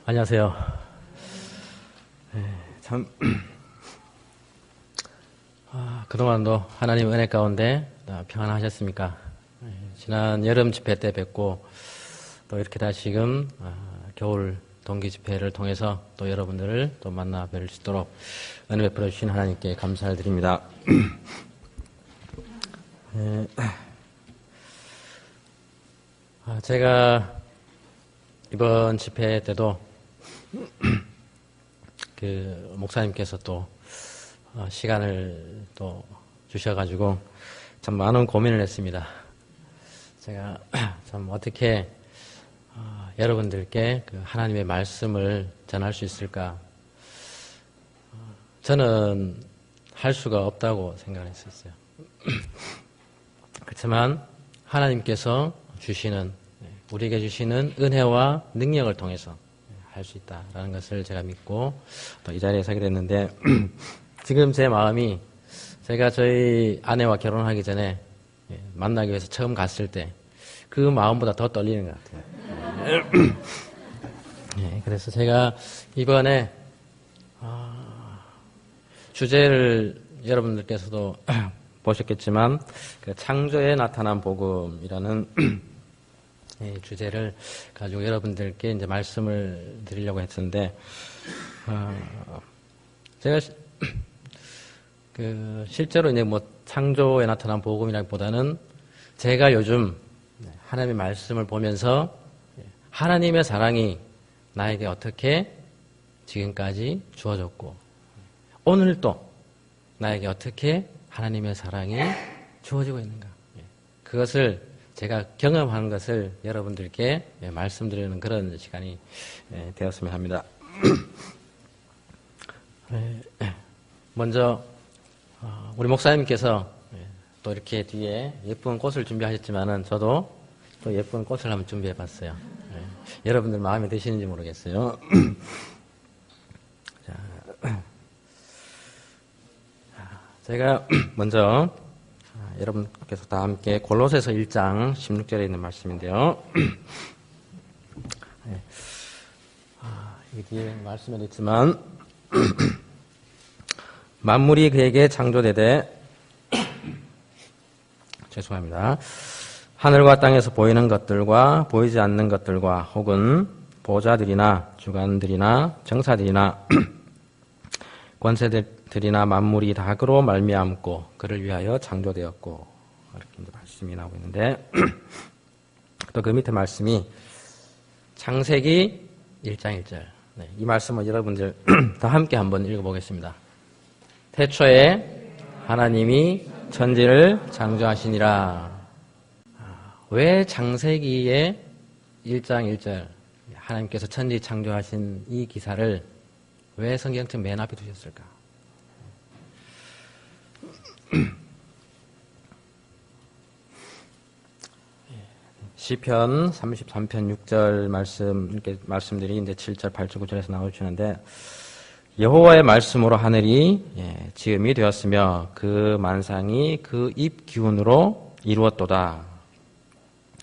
안녕하세요. 참 그동안도 하나님 은혜 가운데 평안하셨습니까? 지난 여름 집회 때 뵙고 또 이렇게 다시금 겨울 동기 집회를 통해서 또 여러분들을 또 만나 뵐 수 있도록 은혜 베풀어 주신 하나님께 감사를 드립니다. 제가 이번 집회 때도 그 목사님께서 또 시간을 또 주셔가지고 참 많은 고민을 했습니다. 제가 참 어떻게 여러분들께 그 하나님의 말씀을 전할 수 있을까? 저는 할 수가 없다고 생각을 했었어요. 그렇지만 하나님께서 주시는, 우리에게 주시는 은혜와 능력을 통해서 할 수 있다라는 것을 제가 믿고 또 이 자리에 서게 됐는데, 지금 제 마음이 제가 저희 아내와 결혼하기 전에 만나기 위해서 처음 갔을 때 그 마음보다 더 떨리는 것 같아요. 그래서 제가 이번에 주제를 여러분들께서도 보셨겠지만 그 창조에 나타난 복음이라는 주제를 가지고 여러분들께 이제 말씀을 드리려고 했었는데, 제가 그 실제로 이제 뭐 창조에 나타난 복음이라기보다는 제가 요즘 하나님의 말씀을 보면서 하나님의 사랑이 나에게 어떻게 지금까지 주어졌고 오늘 또 나에게 어떻게 하나님의 사랑이 주어지고 있는가, 그것을 제가 경험하는 것을 여러분들께 말씀드리는 그런 시간이 되었으면 합니다. 먼저 우리 목사님께서 또 이렇게 뒤에 예쁜 꽃을 준비하셨지만은 저도 또 예쁜 꽃을 한번 준비해봤어요. 여러분들 마음에 드시는지 모르겠어요. 제가 먼저 여러분께서 다 함께 골로새서 1장 16절에 있는 말씀인데요. 이 뒤에 말씀에 있지만 만물이 그에게 창조되되 죄송합니다. 하늘과 땅에서 보이는 것들과 보이지 않는 것들과 혹은 보좌들이나 주관들이나 정사들이나 권세들이나 만물이 다 그로 말미암고 그를 위하여 창조되었고, 이렇게 이제 말씀이 나오고 있는데, 또 그 밑에 말씀이 창세기 1장 1절. 이 말씀을 여러분들 다 함께 한번 읽어보겠습니다. 태초에 하나님이 천지를 창조하시니라. 왜 창세기의 1장 1절 하나님께서 천지 창조하신 이 기사를 왜 성경책 맨 앞에 두셨을까? 시편 33편 6절 말씀들이 이제 7절, 8절, 9절에서 나오시는데, 여호와의 말씀으로 하늘이 지음이 되었으며 그 만상이 그 입 기운으로 이루었도다.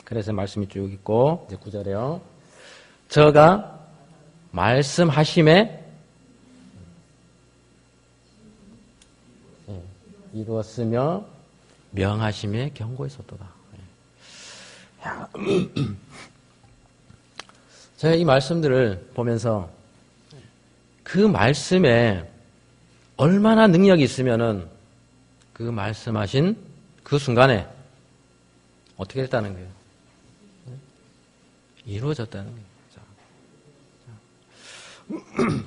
그래서 말씀이 쭉 있고, 이제 9절에요. 저가 말씀하심에 이루었으며 명하심에 경고했었도다. 제가 이 말씀들을 보면서 그 말씀에 얼마나 능력이 있으면은 그 말씀하신 그 순간에 어떻게 됐다는 거예요? 이루어졌다는 거예요.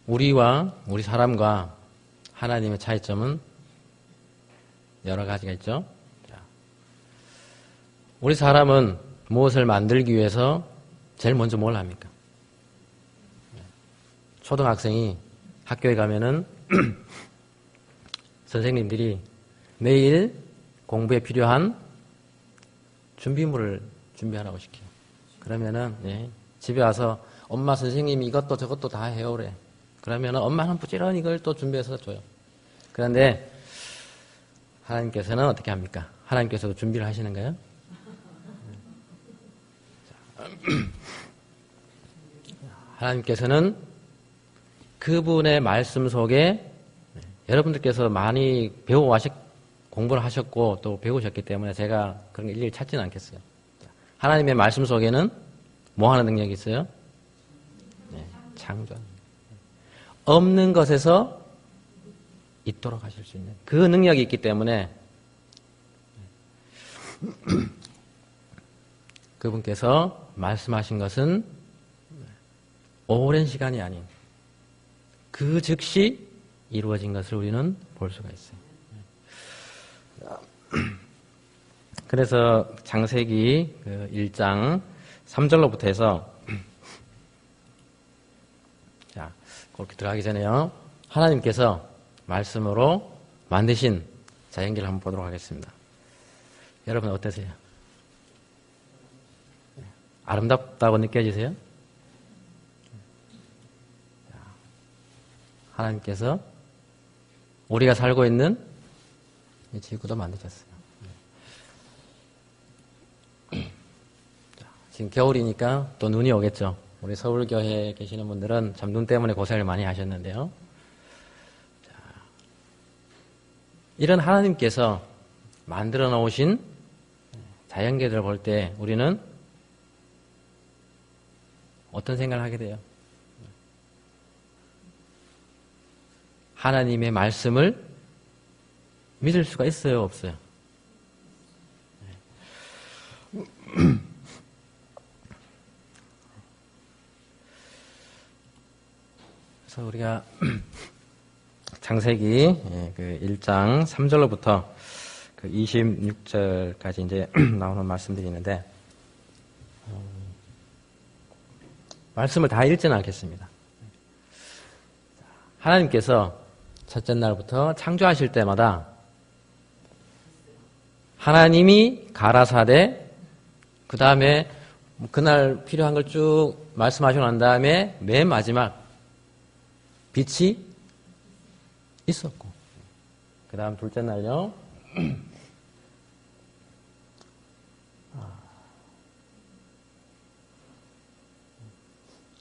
우리와 우리 사람과 하나님의 차이점은 여러 가지가 있죠. 우리 사람은 무엇을 만들기 위해서 제일 먼저 뭘 합니까? 초등학생이 학교에 가면은 선생님들이 매일 공부에 필요한 준비물을 준비하라고 시켜요. 그러면은 집에 와서 엄마, 선생님이 이것도 저것도 다 해오래. 그러면은 엄마는 부지런히 이걸 또 준비해서 줘요. 그런데 하나님께서는 어떻게 합니까? 하나님께서도 준비를 하시는가요? 하나님께서는 그분의 말씀 속에 여러분들께서 많이 공부를 하셨고 또 배우셨기 때문에 제가 그런 거 일일이 찾지는 않겠어요. 하나님의 말씀 속에는 뭐 하는 능력이 있어요? 네, 창조하는 능력. 없는 것에서 있도록 하실 수 있는 그 능력이 있기 때문에 그분께서 말씀하신 것은 오랜 시간이 아닌 그 즉시 이루어진 것을 우리는 볼 수가 있어요. 그래서 창세기 1장 3절로부터 해서 자, 그렇게 들어가기 전에요. 하나님께서 말씀으로 만드신 자연계를 한번 보도록 하겠습니다. 여러분 어떠세요? 아름답다고 느껴지세요? 하나님께서 우리가 살고 있는 이 지구도 만드셨어요. 지금 겨울이니까 또 눈이 오겠죠. 우리 서울교회에 계시는 분들은 참 눈 때문에 고생을 많이 하셨는데요. 자, 이런 하나님께서 만들어 놓으신 자연계들을 볼 때 우리는 어떤 생각을 하게 돼요? 하나님의 말씀을 믿을 수가 있어요, 없어요? 그래서 우리가 창세기 1장 3절로부터 26절까지 이제 나오는 말씀들이 있는데 말씀을 다 읽지는 않겠습니다. 하나님께서 첫째 날부터 창조하실 때마다 하나님이 가라사대 그 다음에 그날 필요한 걸 쭉 말씀하시고 난 다음에 맨 마지막 빛이 있었고 그 다음 둘째 날요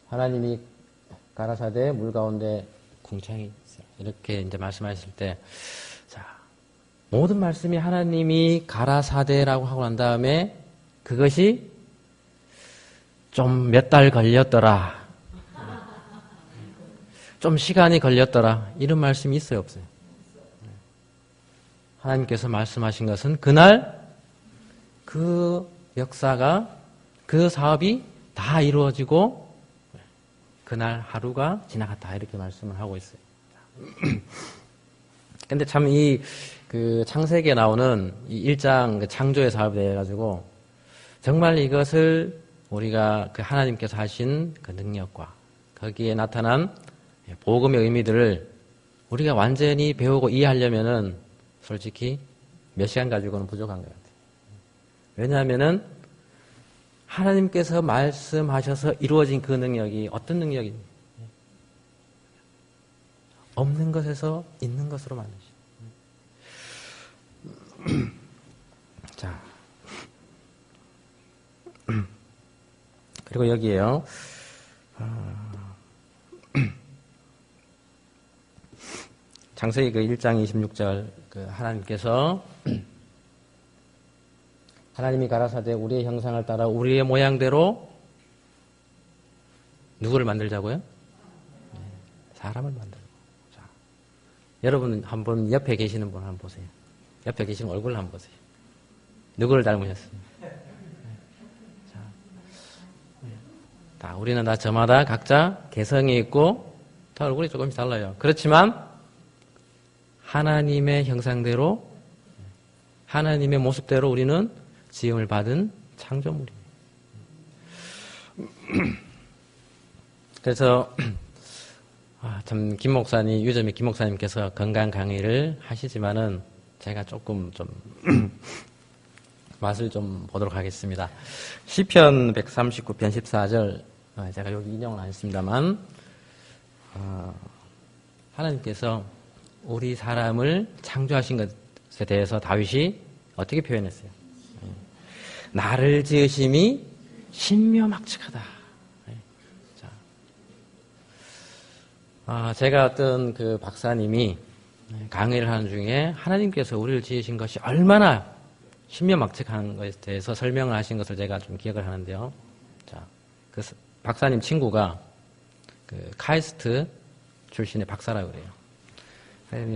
하나님이 가라사대 물 가운데 궁창이 있어요. 이렇게 이제 말씀하실 때, 자, 모든 말씀이 하나님이 가라사대라고 하고 난 다음에 그것이 좀 몇 달 걸렸더라. 좀 시간이 걸렸더라. 이런 말씀이 있어요, 없어요? 하나님께서 말씀하신 것은 그날 그 역사가, 그 사업이 다 이루어지고 그날 하루가 지나갔다. 이렇게 말씀을 하고 있어요. 근데 참 그 창세기에 나오는 이 1장 창조의 사업에 대해 가지고 정말 이것을 우리가 그 하나님께서 하신 그 능력과 거기에 나타난 복음의 의미들을 우리가 완전히 배우고 이해하려면은 솔직히 몇 시간 가지고는 부족한 것 같아요. 왜냐하면은 하나님께서 말씀하셔서 이루어진 그 능력이 어떤 능력입니까? 없는 것에서 있는 것으로 만드시. 자, 그리고 여기에요. 창세기 1장 26절 하나님께서 하나님이 가라사대 우리의 형상을 따라 우리의 모양대로 누구를 만들자고요? 사람을 만들고. 자, 여러분 한번 옆에 계시는 분 한번 보세요. 옆에 계시는 얼굴을 한번 보세요. 누구를 닮으셨어요? 자, 우리는 다 저마다 각자 개성이 있고 다 얼굴이 조금씩 달라요. 그렇지만 하나님의 형상대로 하나님의 모습대로 우리는 지음을 받은 창조물입니다. 그래서 참 김 목사님, 유점의 김 목사님께서 건강 강의를 하시지만은 제가 조금 좀 맛을 좀 보도록 하겠습니다. 시편 139편 14절 제가 여기 인용을 안 했습니다만 하나님께서 우리 사람을 창조하신 것에 대해서 다윗이 어떻게 표현했어요? 나를 지으심이 신묘막측하다. 자, 제가 어떤 그 박사님이 강의를 하는 중에 하나님께서 우리를 지으신 것이 얼마나 신묘막측한 것에 대해서 설명을 하신 것을 제가 좀 기억을 하는데요. 자, 그 박사님 친구가 그 카이스트 출신의 박사라고 그래요.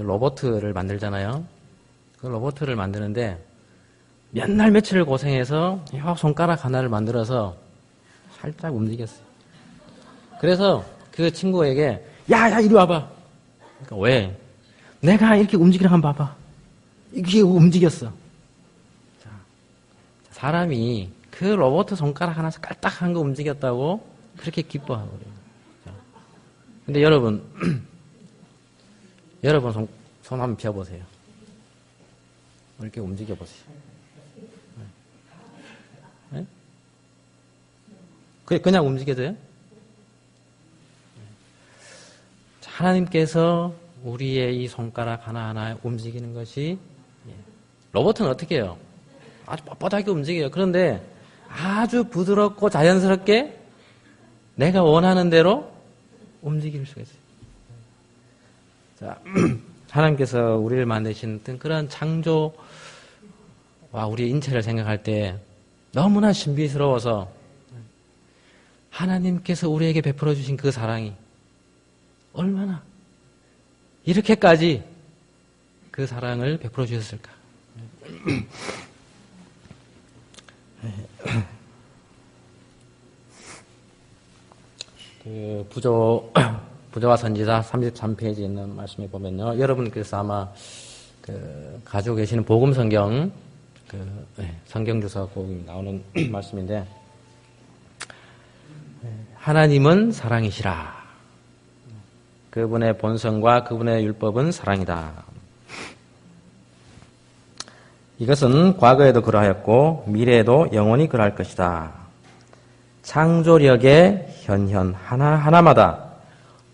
로봇을 만들잖아요. 그 로봇을 만드는데 몇 날 며칠을 고생해서 손가락 하나를 만들어서 살짝 움직였어요. 그래서 그 친구에게 야 이리 와봐. 그러니까 왜? 내가 이렇게 움직이는 거 한번 봐봐. 이게 움직였어. 자, 사람이 그 로봇 손가락 하나 깔딱한 거 움직였다고 그렇게 기뻐하고 그래요. 자, 근데 여러분 손 한번 펴보세요. 이렇게 움직여보세요. 네? 그냥 움직여져요? 하나님께서 우리의 이 손가락 하나하나 움직이는 것이, 로봇은 어떻게 해요? 아주 뻣뻣하게 움직여요. 그런데 아주 부드럽고 자연스럽게 내가 원하는 대로 움직일 수가 있어요. 자, 하나님께서 우리를 만드신 어떤 그런 창조와 우리의 인체를 생각할 때 너무나 신비스러워서 하나님께서 우리에게 베풀어 주신 그 사랑이 얼마나 이렇게까지 그 사랑을 베풀어 주셨을까? 그 부조와 선지자 33페이지에 있는 말씀에 보면요. 여러분 그래서 아마 그 가지고 계시는 복음 성경 성경 주석 거기 나오는 말씀인데, 하나님은 사랑이시라. 그분의 본성과 그분의 율법은 사랑이다. 이것은 과거에도 그러하였고 미래에도 영원히 그러할 것이다. 창조력의 현현 하나하나마다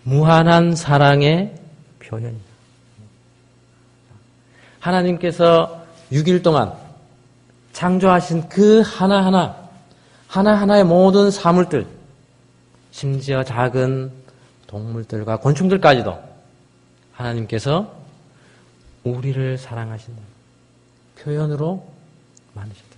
무한한 사랑의 표현이다. 하나님께서 6일 동안 창조하신 그 하나하나의 모든 사물들, 심지어 작은 동물들과 곤충들까지도 하나님께서 우리를 사랑하신다 표현으로 만드셨다.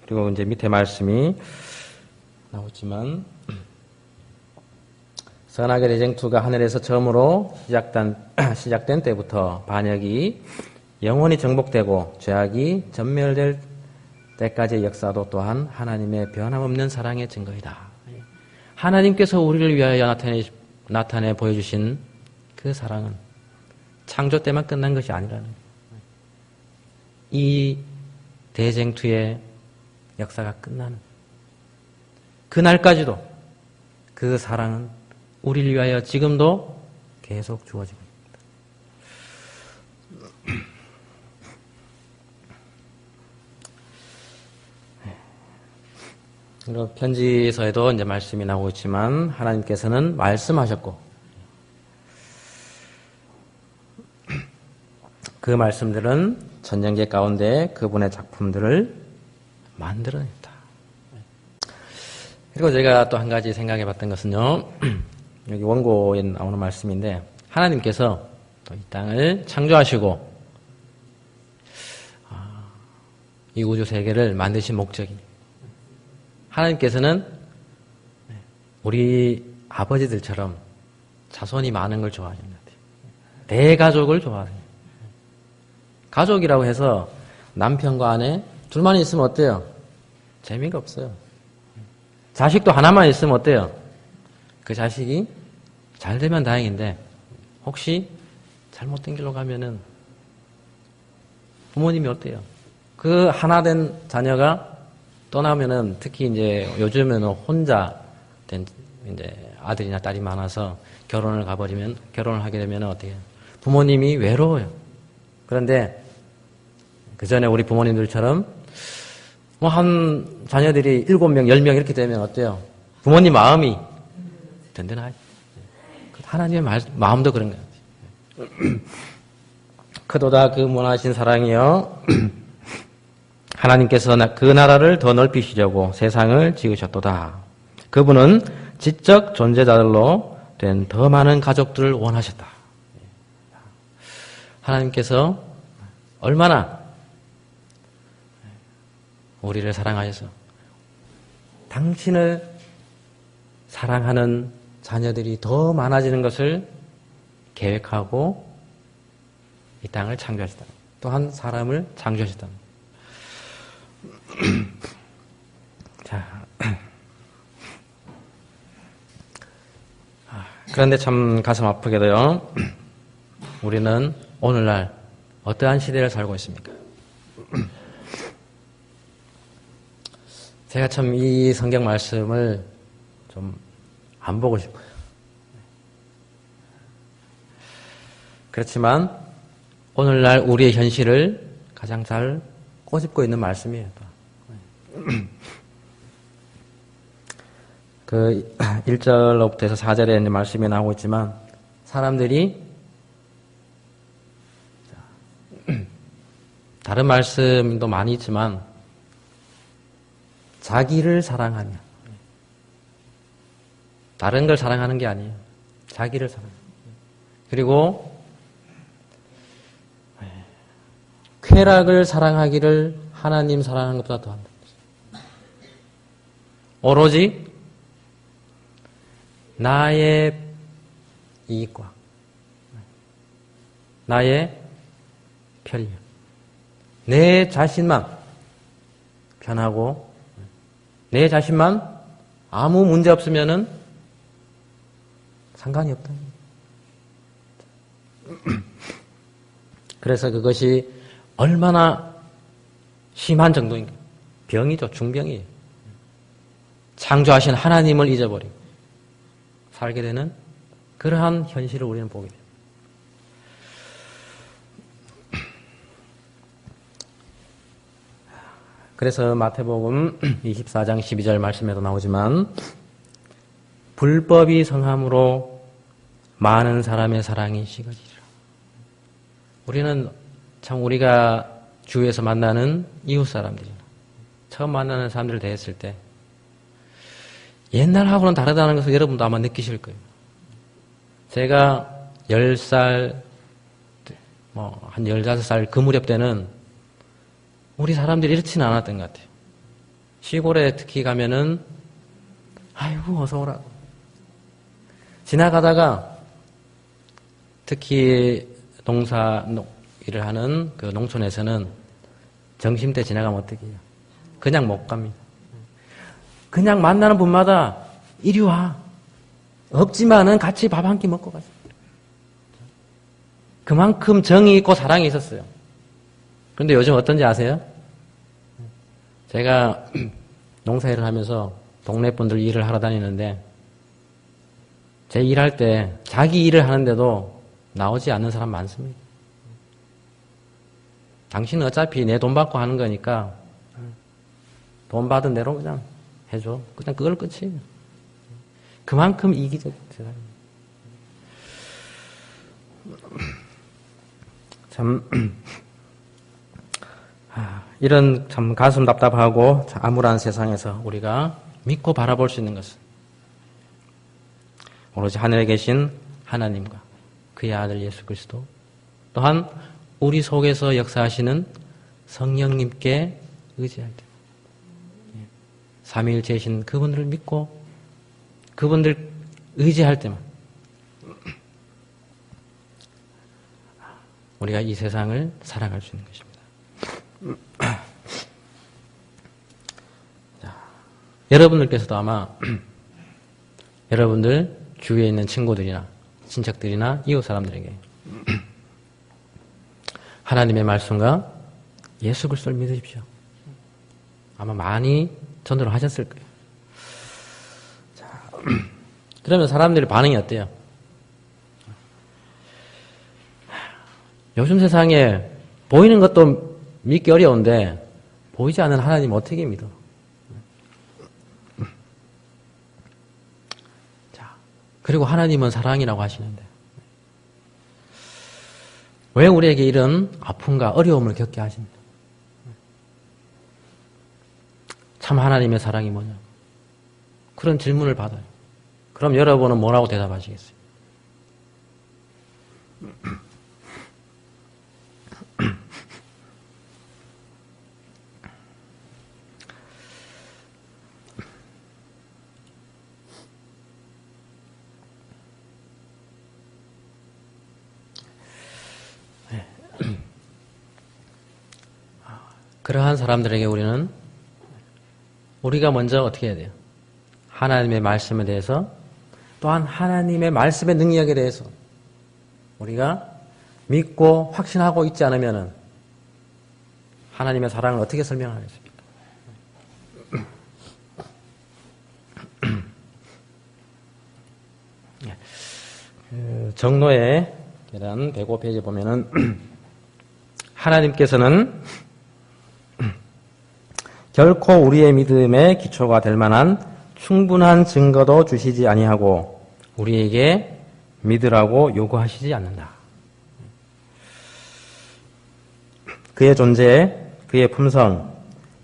그리고 이제 밑에 말씀이 나오지만, 선악의 대쟁투가 하늘에서 처음으로 시작된 때부터 반역이 영원히 정복되고 죄악이 전멸될 때까지의 역사도 또한 하나님의 변함없는 사랑의 증거이다. 하나님께서 우리를 위하여 나타내 보여주신 그 사랑은 창조 때만 끝난 것이 아니라는 거예요. 이 대쟁투의 역사가 끝나는 그날까지도 그 사랑은 우리를 위하여 지금도 계속 주어지고 있습니다. 그리고 편지에서도 이제 말씀이 나오고 있지만, 하나님께서는 말씀하셨고 그 말씀들은 천년계 가운데 그분의 작품들을 만들어냈다. 그리고 제가 또 한 가지 생각해 봤던 것은요, 여기 원고에 나오는 말씀인데, 하나님께서 또 이 땅을 창조하시고 이 우주 세계를 만드신 목적이, 하나님께서는 우리 아버지들처럼 자손이 많은 걸 좋아하는 것 같아요. 대가족을 좋아해요. 가족이라고 해서 남편과 아내 둘만 있으면 어때요? 재미가 없어요. 자식도 하나만 있으면 어때요? 그 자식이 잘 되면 다행인데, 혹시 잘못된 길로 가면은 부모님이 어때요? 그 하나 된 자녀가 떠나면은, 특히 이제 요즘에는 혼자 된 이제 아들이나 딸이 많아서 결혼을 하게 되면 어떻게 해요? 부모님이 외로워요. 그런데 그 전에 우리 부모님들처럼 뭐 한 자녀들이 7명, 10명 이렇게 되면 어때요? 부모님 마음이 든든하죠. 하나님의 마음도 그런 것 같아요. 크도다 그 무한하신 사랑이여 하나님께서 그 나라를 더 넓히시려고 세상을 지으셨도다. 그분은 지적 존재자들로 된 더 많은 가족들을 원하셨다. 하나님께서 얼마나 우리를 사랑하셔서 당신을 사랑하는 자녀들이 더 많아지는 것을 계획하고 이 땅을 창조하셨다. 또한 사람을 창조하셨다. 자, 그런데 참 가슴 아프게도요. 우리는 오늘날 어떠한 시대를 살고 있습니까? 제가 참 이 성경 말씀을 좀 안 보고 싶어요. 그렇지만 오늘날 우리의 현실을 가장 잘 꼬집고 있는 말씀이에요. 그 1절로부터 해서 4절에 있는 말씀이 나오고 있지만 사람들이 다른 말씀도 많이 있지만 자기를 사랑하며 다른 걸 사랑하는 게 아니에요. 자기를 사랑해요. 그리고 쾌락을 사랑하기를 하나님 사랑하는 것보다 더한다. 오로지 나의 이익과 나의 편리, 내 자신만 편하고 내 자신만 아무 문제 없으면은 상관이 없다. 그래서 그것이 얼마나 심한 정도인가. 병이죠. 중병이에요. 창조하신 하나님을 잊어버리고 살게 되는 그러한 현실을 우리는 보게 돼요. 그래서 마태복음 24장 12절 말씀에도 나오지만 불법이 성함으로 많은 사람의 사랑이 식어지리라. 우리는 참 우리가 주위에서 만나는 이웃 사람들이나 처음 만나는 사람들을 대했을 때 옛날하고는 다르다는 것을 여러분도 아마 느끼실 거예요. 제가 10살, 한 15살 그 무렵 때는 우리 사람들이 이렇지는 않았던 것 같아요. 시골에 특히 가면은 아이고 어서 오라고. 지나가다가 특히 농사 일을 하는 그 농촌에서는 점심때 지나가면 어떻게 해요? 그냥 못 갑니다. 그냥 만나는 분마다 이리 와. 없지만은 같이 밥 한 끼 먹고 가자. 그만큼 정이 있고 사랑이 있었어요. 그런데 요즘 어떤지 아세요? 제가 농사일을 하면서 동네 분들 일을 하러 다니는데 제 일할 때 자기 일을 하는데도 나오지 않는 사람 많습니다. 당신은 어차피 내 돈 받고 하는 거니까 돈 받은 대로 그냥 해줘. 그냥 그걸 끝이에요. 그만큼 이기적 세상입니다. 참 이런 참 가슴 답답하고 암울한 세상에서 우리가 믿고 바라볼 수 있는 것은 오로지 하늘에 계신 하나님과 그의 아들 예수 그리스도 또한 우리 속에서 역사하시는 성령님께 의지할 때 삼위일체이신 그분들을 믿고 그분들 의지할 때만 우리가 이 세상을 살아갈 수 있는 것입니다. 자, 여러분들께서도 아마 여러분들 주위에 있는 친구들이나 친척들이나 이웃 사람들에게 하나님의 말씀과 예수 그리스도를 믿으십시오. 아마 많이 전도를 하셨을 거예요. 자, 그러면 사람들의 반응이 어때요? 요즘 세상에 보이는 것도 믿기 어려운데 보이지 않는 하나님 어떻게 믿어? 자, 그리고 하나님은 사랑이라고 하시는데 왜 우리에게 이런 아픔과 어려움을 겪게 하십니까? 참 하나님의 사랑이 뭐냐? 그런 질문을 받아요. 그럼 여러분은 뭐라고 대답하시겠어요? 그러한 사람들에게 우리가 먼저 어떻게 해야 돼요? 하나님의 말씀에 대해서 또한 하나님의 말씀의 능력에 대해서 우리가 믿고 확신하고 있지 않으면 하나님의 사랑을 어떻게 설명하겠습니까? 정로의 계란 105페이지 보면은 하나님께서는 결코 우리의 믿음의 기초가 될 만한 충분한 증거도 주시지 아니하고 우리에게 믿으라고 요구하시지 않는다. 그의 존재, 그의 품성,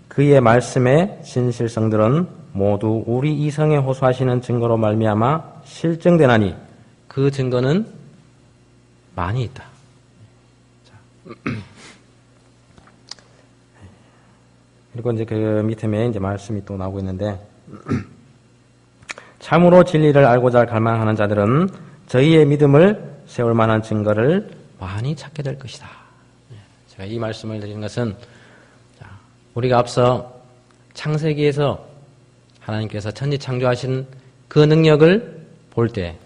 그의 말씀의 진실성들은 모두 우리 이성에 호소하시는 증거로 말미암아 실증되나니 그 증거는 많이 있다. 그리고 이제 그 밑에 이제 말씀이 또 나오고 있는데, 참으로 진리를 알고자 갈망하는 자들은 저희의 믿음을 세울 만한 증거를 많이 찾게 될 것이다. 제가 이 말씀을 드리는 것은, 우리가 앞서 창세기에서 하나님께서 천지 창조하신 그 능력을 볼 때,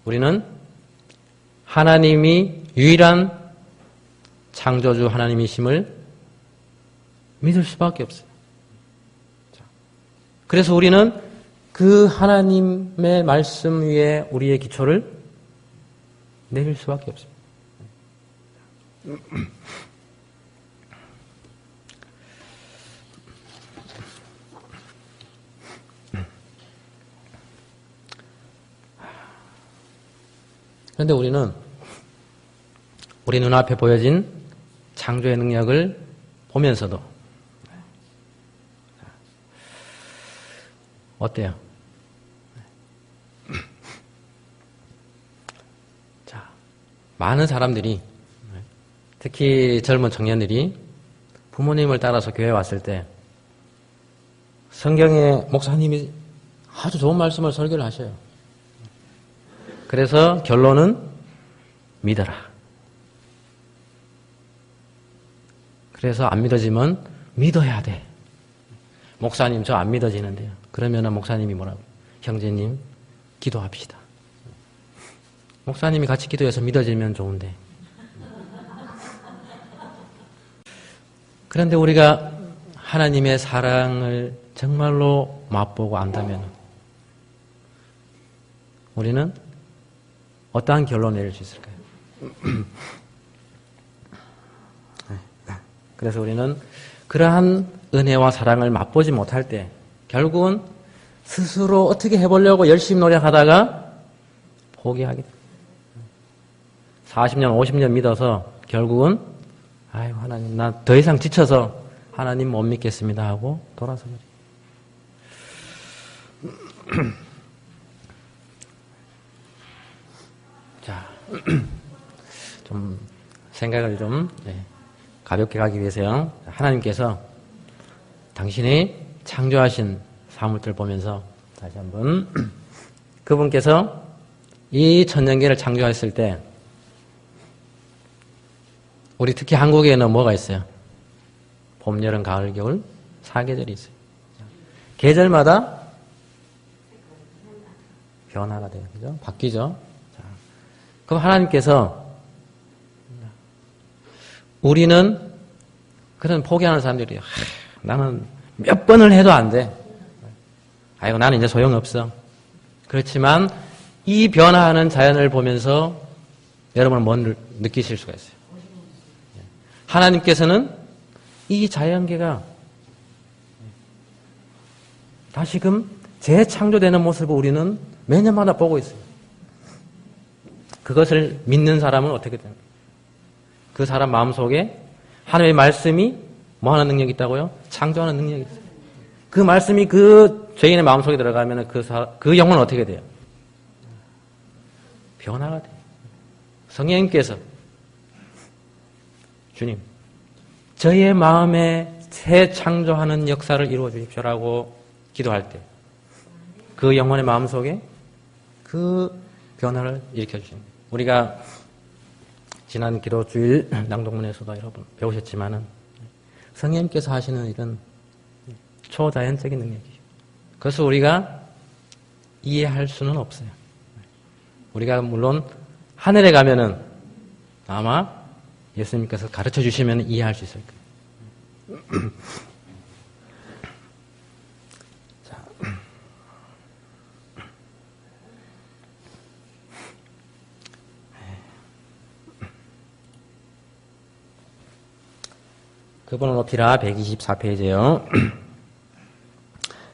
우리는 하나님이 유일한 창조주 하나님이심을 믿을 수밖에 없어요. 그래서 우리는 그 하나님의 말씀 위에 우리의 기초를 내릴 수밖에 없습니다. 그런데 우리는 우리 눈앞에 보여진 창조의 능력을 보면서도 어때요? 자, 많은 사람들이, 특히 젊은 청년들이 부모님을 따라서 교회에 왔을 때 성경에 목사님이 아주 좋은 말씀을 설교를 하셔요. 그래서 결론은 믿어라. 그래서 안 믿어지면 믿어야 돼. 목사님 저 안 믿어지는데요. 그러면 목사님이 뭐라고? 형제님 기도합시다. 목사님이 같이 기도해서 믿어지면 좋은데. 그런데 우리가 하나님의 사랑을 정말로 맛보고 안다면 우리는 어떠한 결론을 내릴 수 있을까요? 그래서 우리는 그러한 은혜와 사랑을 맛보지 못할 때 결국은 스스로 어떻게 해보려고 열심히 노력하다가 포기하게 됩니다. 40년, 50년 믿어서 결국은 아이고 하나님 나 더 이상 지쳐서 하나님 못 믿겠습니다 하고 돌아서 버려요. 자, 좀 생각을 좀 가볍게 가기 위해서요. 하나님께서 당신이 창조하신 사물들 보면서 다시 한번 그분께서 이 천년계를 창조했을 때 우리 특히 한국에는 뭐가 있어요? 봄, 여름, 가을, 겨울 4계절이 있어요. 계절마다 변화가 돼요. 그죠? 바뀌죠? 자, 그럼 하나님께서 우리는 그런 포기하는 사람들이 나는 몇 번을 해도 안 돼. 아이고 나는 이제 소용없어. 그렇지만 이 변화하는 자연을 보면서 여러분은 뭘 느끼실 수가 있어요. 하나님께서는 이 자연계가 다시금 재창조되는 모습을 우리는 매년마다 보고 있어요. 그것을 믿는 사람은 어떻게 됩니까? 그 사람 마음속에 하나님의 말씀이 뭐 하는 능력이 있다고요? 창조하는 능력이 있어요. 그 말씀이 그 죄인의 마음속에 들어가면 그 영혼은 어떻게 돼요? 변화가 돼요. 성령님께서 주님, 저의 마음에 새 창조하는 역사를 이루어 주십시오라고 기도할 때 그 영혼의 마음속에 그 변화를 일으켜 주십니다. 우리가 지난 기도 주일 낭독문에서도 여러분 배우셨지만은 성령님께서 하시는 일은 초자연적인 능력이죠. 그것을 우리가 이해할 수는 없어요. 우리가 물론 하늘에 가면은 아마 예수님께서 가르쳐 주시면 이해할 수 있을 거예요. 자. 그분을 높이라 124페이지에요.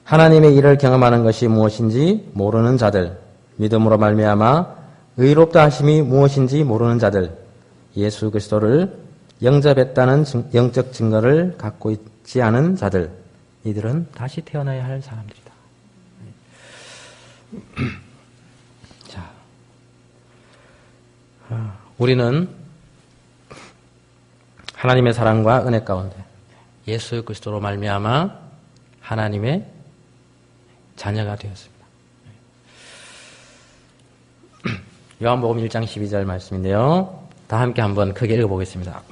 하나님의 일을 경험하는 것이 무엇인지 모르는 자들, 믿음으로 말미암아 의롭다 하심이 무엇인지 모르는 자들, 예수 그리스도를 영접했다는 영적 증거를 갖고 있지 않은 자들, 이들은 다시 태어나야 할 사람들이다. 자, 우리는 하나님의 사랑과 은혜 가운데 예수 그리스도로 말미암아 하나님의 자녀가 되었습니다. 요한복음 1장 12절 말씀인데요. 다 함께 한번 크게 읽어보겠습니다.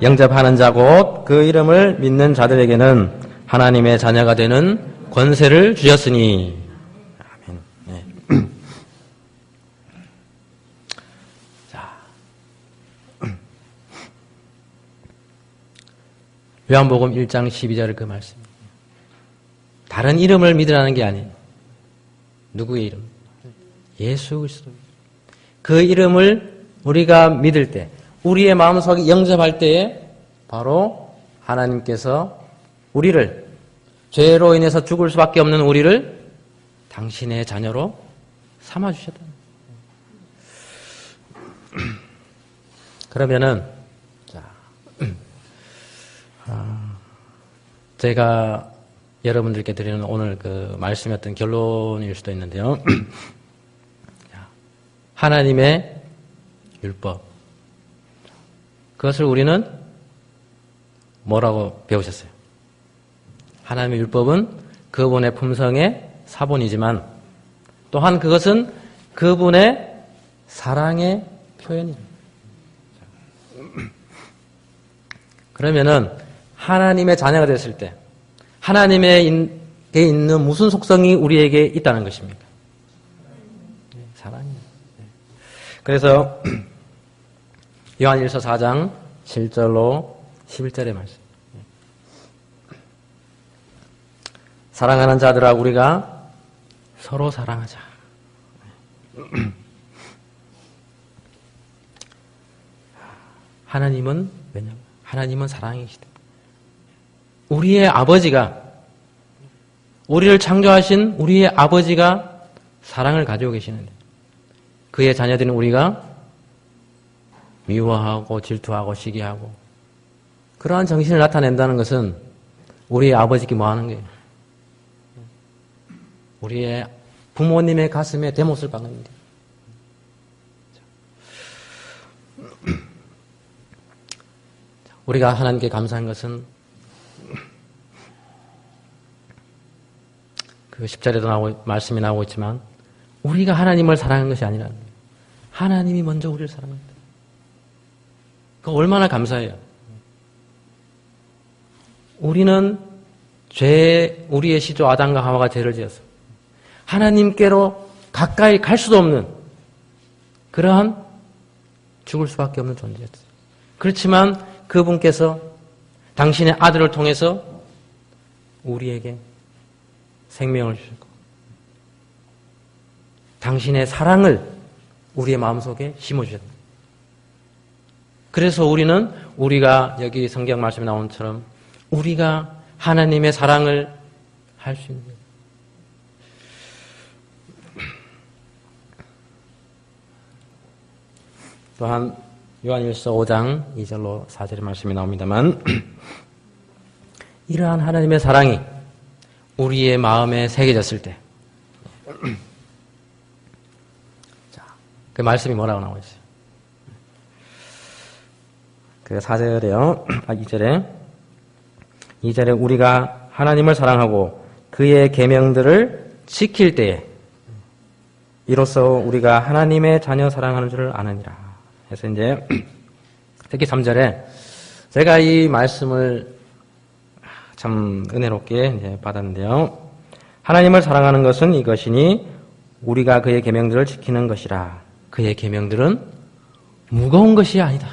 영접하는 자 곧 그 이름을 믿는 자들에게는 하나님의 자녀가 되는 권세를 주셨으니. 아멘. 네. 자, 요한복음 1장 12절 그 말씀. 다른 이름을 믿으라는 게 아니에요. 누구의 이름? 예수 그리스도. 그 이름을 우리가 믿을 때, 우리의 마음속에 영접할 때에 바로 하나님께서 우리를, 죄로 인해서 죽을 수밖에 없는 우리를 당신의 자녀로 삼아주셨다. 그러면은, 자, 제가 여러분들께 드리는 오늘 그 말씀의 어떤 결론일 수도 있는데요. 하나님의 율법. 그것을 우리는 뭐라고 배우셨어요? 하나님의 율법은 그분의 품성의 사본이지만 또한 그것은 그분의 사랑의 표현입니다. 그러면은 하나님의 자녀가 됐을 때 하나님에게 있는 무슨 속성이 우리에게 있다는 것입니까? 사랑입니다. 그래서 요한일서 4장 7절로 11절의 말씀. 사랑하는 자들아 우리가 서로 사랑하자. 하나님은 왜냐면 하나님은 사랑이시다. 우리의 아버지가, 우리를 창조하신 우리의 아버지가 사랑을 가지고 계시는데 그의 자녀들인 우리가 미워하고 질투하고 시기하고 그러한 정신을 나타낸다는 것은 우리의 아버지께 뭐 하는 거예요? 우리의 부모님의 가슴에 대못을 박는 거예요. 우리가 하나님께 감사한 것은 그 10절에도 말씀이 나오고 있지만 우리가 하나님을 사랑한 것이 아니라 하나님이 먼저 우리를 사랑합니다. 그 얼마나 감사해요. 우리는 우리의 시조 아담과 하와가 죄를 지어서 하나님께로 가까이 갈 수도 없는 그러한 죽을 수밖에 없는 존재였어요. 그렇지만 그분께서 당신의 아들을 통해서 우리에게 생명을 주시고 당신의 사랑을 우리의 마음속에 심어주셨다. 그래서 우리가 여기 성경 말씀에 나온 것처럼 우리가 하나님의 사랑을 할 수 있는 거예요. 또한 요한일서 5장 2절로 4절의 말씀이 나옵니다만 이러한 하나님의 사랑이 우리의 마음에 새겨졌을 때 자, 그 말씀이 뭐라고 나오고 있어요? 그 4절에요. 2절에 우리가 하나님을 사랑하고 그의 계명들을 지킬 때에 이로써 우리가 하나님의 자녀 사랑하는 줄을 아느니라. 그래서 이제 특히 3절에 제가 이 말씀을 참 은혜롭게 이제 받았는데요. 하나님을 사랑하는 것은 이것이니 우리가 그의 계명들을 지키는 것이라. 그의 계명들은 무거운 것이 아니다.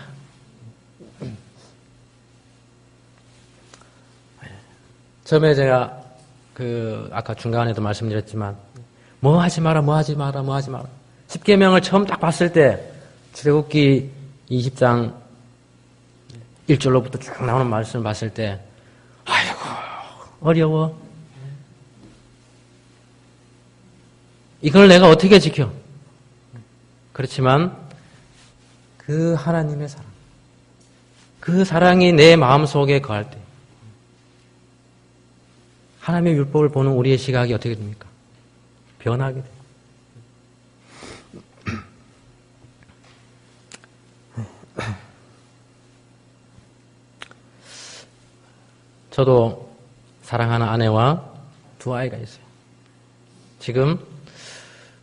처음에 제가 아까 중간에도 말씀드렸지만 뭐 하지 마라. 10계명을 처음 딱 봤을 때 출애굽기 20장 1절로부터 쭉 나오는 말씀을 봤을 때 아이고 어려워. 이걸 내가 어떻게 지켜? 그렇지만 그 하나님의 사랑, 그 사랑이 내 마음속에 거할 때 하나님의 율법을 보는 우리의 시각이 어떻게 됩니까? 변하게 돼요. 저도 사랑하는 아내와 두 아이가 있어요. 지금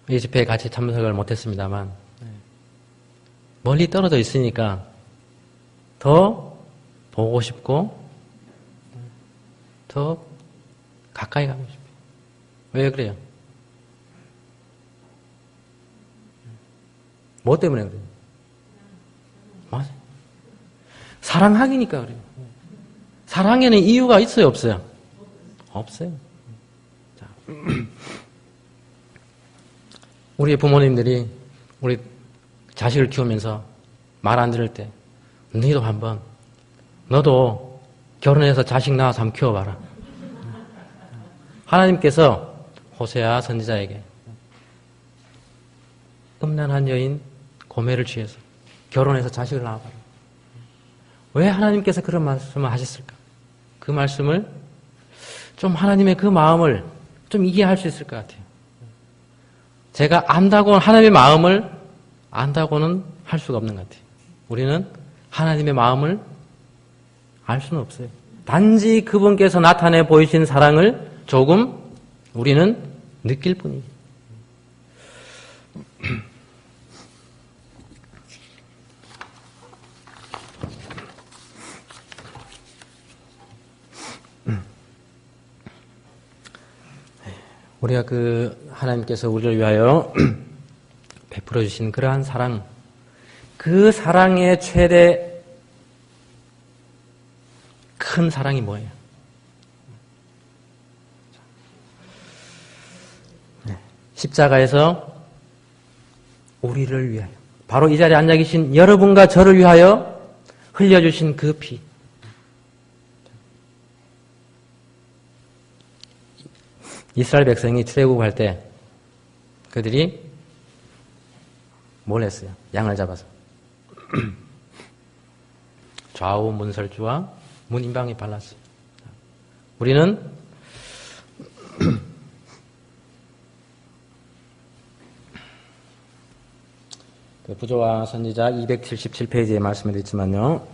이 집회에 같이 참석을 못했습니다만 멀리 떨어져 있으니까 더 보고 싶고 더 가까이 가고 싶어요. 왜 그래요? 뭐 때문에 그래요? 맞아요. 사랑하기니까 그래요. 사랑에는 이유가 있어요, 없어요? 없어요. 자, 우리 부모님들이 우리 자식을 키우면서 말 안 들을 때 너도 결혼해서 자식 낳아서 한번 키워봐라. 하나님께서 호세아 선지자에게 음란한 여인 고멜을 취해서 결혼해서 자식을 낳아봐라. 왜 하나님께서 그런 말씀을 하셨을까? 그 말씀을 좀 하나님의 그 마음을 좀 이해할 수 있을 것 같아요. 제가 하나님의 마음을 안다고는 할 수가 없는 것 같아요. 우리는 하나님의 마음을 알 수는 없어요. 단지 그분께서 나타내 보이신 사랑을 조금 우리는 느낄 뿐이에요. 우리가 하나님께서 우리를 위하여 베풀어 주신 그러한 사랑, 그 사랑의 최대 큰 사랑이 뭐예요? 십자가에서 우리를 위하여, 바로 이 자리에 앉아 계신 여러분과 저를 위하여 흘려주신 그 피. 이스라엘 백성이 출애굽할 때 그들이 뭘 했어요? 양을 잡아서 좌우 문설주와 문인방에 발랐어요. 우리는 부조와 선지자 277페이지에 말씀을 드렸지만요.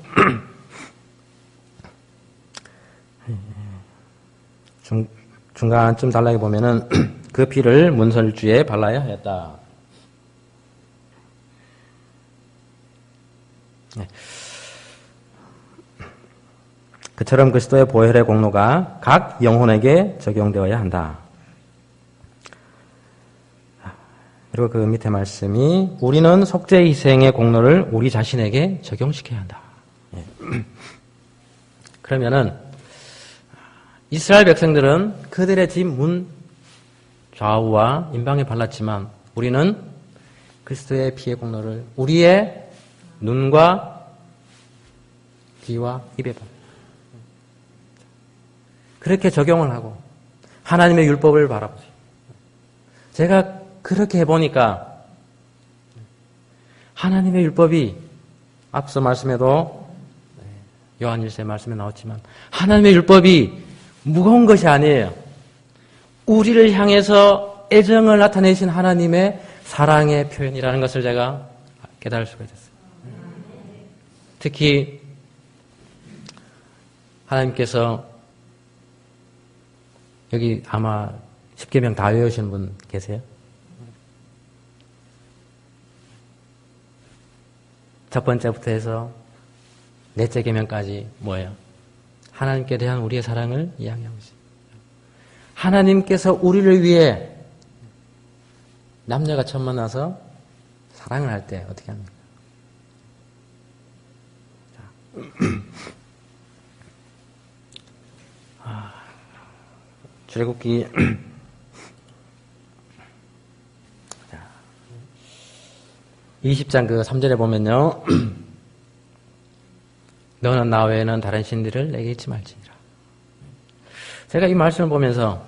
중간쯤 달라게 보면은 그 피를 문설주에 발라야 하였다. 네. 그처럼 그리스도의 보혈의 공로가 각 영혼에게 적용되어야 한다. 그리고 그 밑에 말씀이 우리는 속죄 희생의 공로를 우리 자신에게 적용시켜야 한다. 네. 그러면은 이스라엘 백성들은 그들의 집 문 좌우와 인방에 발랐지만 우리는 그리스도의 피의 공로를 우리의 눈과 귀와 입에 발라. 그렇게 적용을 하고 하나님의 율법을 바라보세요. 제가 그렇게 해보니까 하나님의 율법이 앞서 말씀에도 요한일서 말씀에 나왔지만 하나님의 율법이 무거운 것이 아니에요. 우리를 향해서 애정을 나타내신 하나님의 사랑의 표현이라는 것을 제가 깨달을 수가 있었어요. 특히 하나님께서 여기 아마 10계명 다 외우시는 분 계세요? 첫 번째부터 해서 넷째 계명까지 뭐예요? 하나님께 대한 우리의 사랑을 이야기하고 있습니다. 하나님께서 우리를 위해 남녀가 처음 만나서 사랑을 할 때 어떻게 합니까? 출애굽기 20장 그 3절에 보면요. 너는 나 외에는 다른 신들을 내게 잊지 말지니라. 제가 이 말씀을 보면서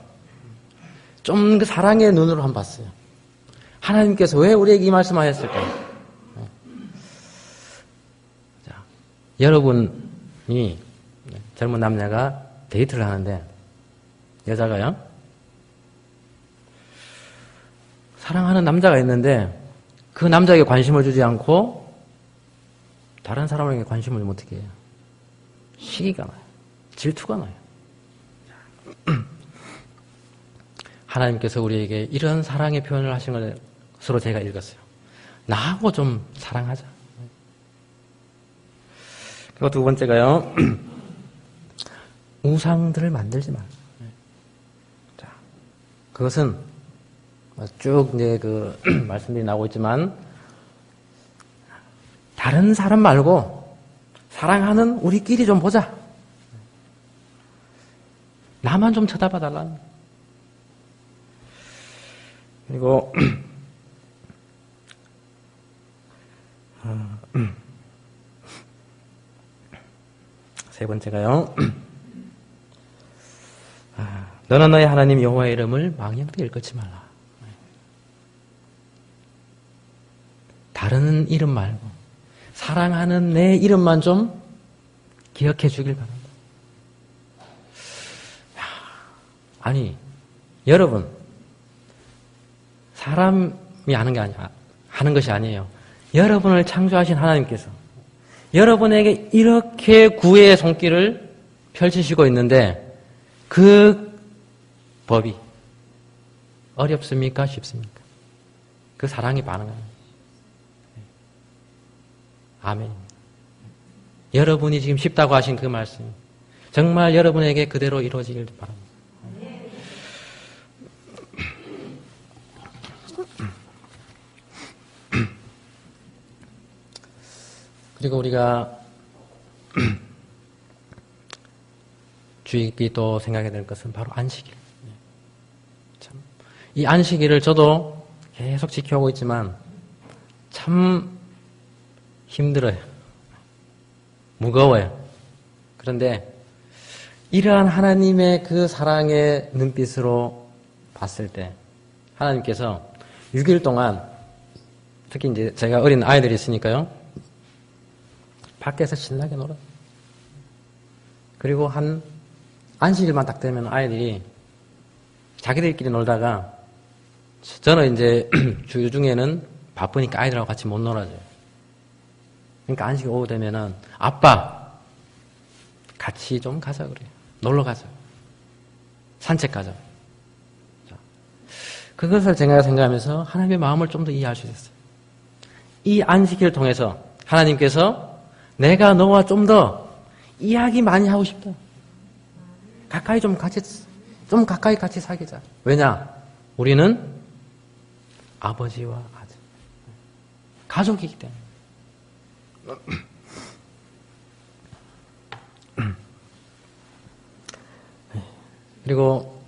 좀 그 사랑의 눈으로 한번 봤어요. 하나님께서 왜 우리에게 이 말씀하셨을까요? 자, 여러분이 젊은 남녀가 데이트를 하는데 여자가요 사랑하는 남자가 있는데 그 남자에게 관심을 주지 않고 다른 사람에게 관심을 어떻게 해요? 시기가 나요. 질투가 나요. 하나님께서 우리에게 이런 사랑의 표현을 하신 것으로 제가 읽었어요. 나하고 좀 사랑하자. 그리고 두 번째가요. 우상들을 만들지 마. 자, 그것은 쭉 이제 그 말씀들이 나오고 있지만 다른 사람 말고 사랑하는 우리끼리 좀 보자. 나만 좀 쳐다봐 달라는. 그리고 세 번째가요. 너는 너의 하나님 여호와의 이름을 망령되이 일컫지 말라. 다른 이름 말고 사랑하는 내 이름만 좀 기억해 주길 바란다. 아니 여러분 사람이 하는 것이 아니에요. 여러분을 창조하신 하나님께서 여러분에게 이렇게 구애의 손길을 펼치시고 있는데 그 법이 어렵습니까? 쉽습니까? 그 사랑이 반응하는 아멘. 여러분이 지금 쉽다고 하신 그 말씀 정말 여러분에게 그대로 이루어지길 바랍니다. 그리고 우리가 주의깊게 또 생각해야 될 것은 바로 안식일. 참, 이 안식일을 저도 계속 지켜오고 있지만 참 힘들어요. 무거워요. 그런데 이러한 하나님의 그 사랑의 눈빛으로 봤을 때 하나님께서 6일 동안 특히 이제 제가 어린 아이들이 있으니까요. 밖에서 신나게 놀아. 그리고 한 안식일만 딱 되면 아이들이 자기들끼리 놀다가 저는 이제 주 중에는 바쁘니까 아이들하고 같이 못 놀아줘요. 그러니까 안식일 오후 되면은 아빠 같이 좀 가자 그래요. 놀러 가자. 산책 가자. 그것을 제가 생각하면서 하나님의 마음을 좀 더 이해할 수 있었어요. 이 안식일을 통해서 하나님께서 내가 너와 좀 더 이야기 많이 하고 싶다. 가까이 좀 가까이 같이 사귀자. 왜냐? 우리는 아버지와 아들. 가족이기 때문에. 그리고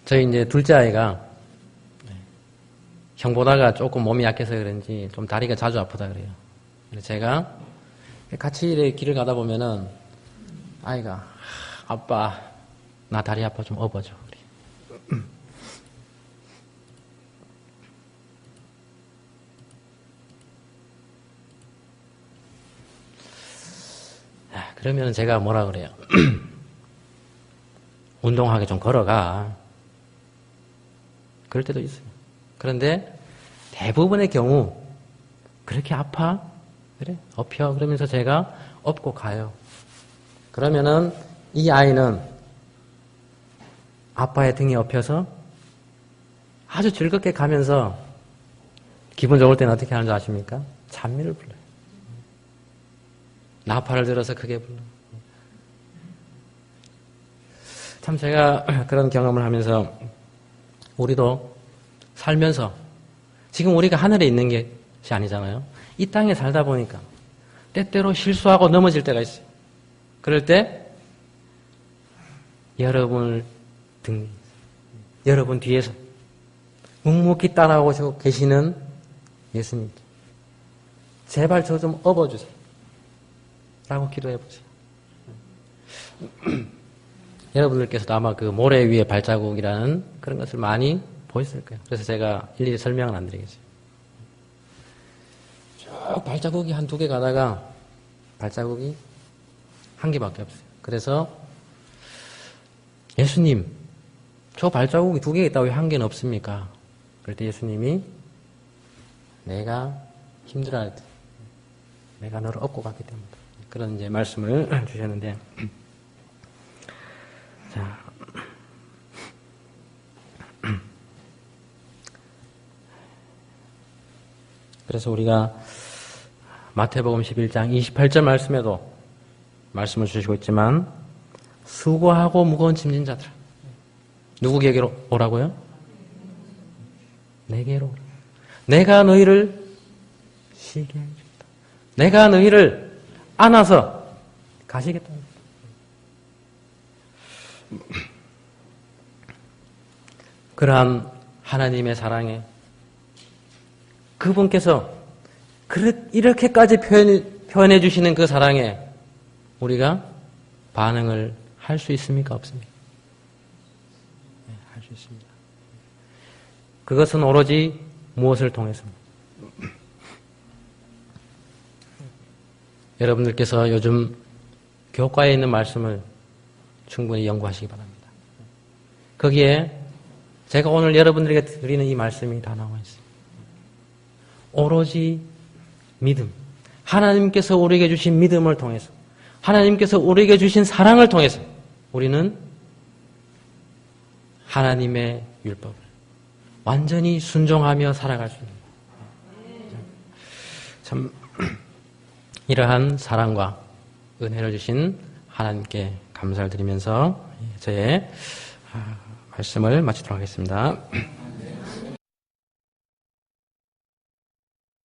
저희 이제 둘째 아이가 형보다가 조금 몸이 약해서 그런지 좀 다리가 자주 아프다 그래요. 그래서 제가 같이 이렇게 길을 가다 보면은 아이가 아빠 나 다리 아파 좀 업어줘. 그래. 그러면 제가 뭐라 그래요? 운동하게 좀 걸어가. 그럴 때도 있어요. 그런데 대부분의 경우 그렇게 아파? 그래? 엎혀. 그러면서 제가 업고 가요. 그러면은 이 아이는 아빠의 등에 엎여서 아주 즐겁게 가면서 기분 좋을 때는 어떻게 하는 줄 아십니까? 찬미를 불러요. 나팔을 들어서 크게 불러요. 참 제가 그런 경험을 하면서 우리도 살면서 지금 우리가 하늘에 있는 것이 아니잖아요. 이 땅에 살다 보니까 때때로 실수하고 넘어질 때가 있어요. 그럴 때 여러분 뒤에서 묵묵히 따라오시고 계시는 예수님, 제발 저 좀 업어주세요 라고 기도해보세요. 여러분들께서도 아마 그 모래 위에 발자국이라는 그런 것을 많이 보셨을 거예요. 그래서 제가 일일이 설명은 안 드리겠어요. 쭉 발자국이 한 2개 가다가 발자국이 1개밖에 없어요. 그래서 예수님, 저 발자국이 2개 있다고 왜 1개는 없습니까? 그럴 때 예수님이 내가 힘들어할 때 내가 너를 업고 갔기 때문에 그런 이제 말씀을 주셨는데, 자, 그래서 우리가 마태복음 11장 28절 말씀에도 말씀을 주시고 있지만, 수고하고 무거운 짐진 자들, 누구에게로 오라고요? 내게로 오라. 내가 너희를 쉬게 해주겠다. 내가 너희를 안아서 가시겠다. 그러한 하나님의 사랑에 그분께서 이렇게까지 표현해 주시는 그 사랑에 우리가 반응을 할 수 있습니까? 없습니까? 네, 할 수 있습니다. 그것은 오로지 무엇을 통해서입니다. 여러분들께서 요즘 교과에 있는 말씀을 충분히 연구하시기 바랍니다. 거기에 제가 오늘 여러분들에게 드리는 이 말씀이 다 나와 있습니다. 오로지 믿음, 하나님께서 우리에게 주신 믿음을 통해서, 하나님께서 우리에게 주신 사랑을 통해서 우리는 하나님의 율법을 완전히 순종하며 살아갈 수 있는 거예요. 참 이러한 사랑과 은혜를 주신 하나님께 감사를 드리면서 저의 말씀을 마치도록 하겠습니다.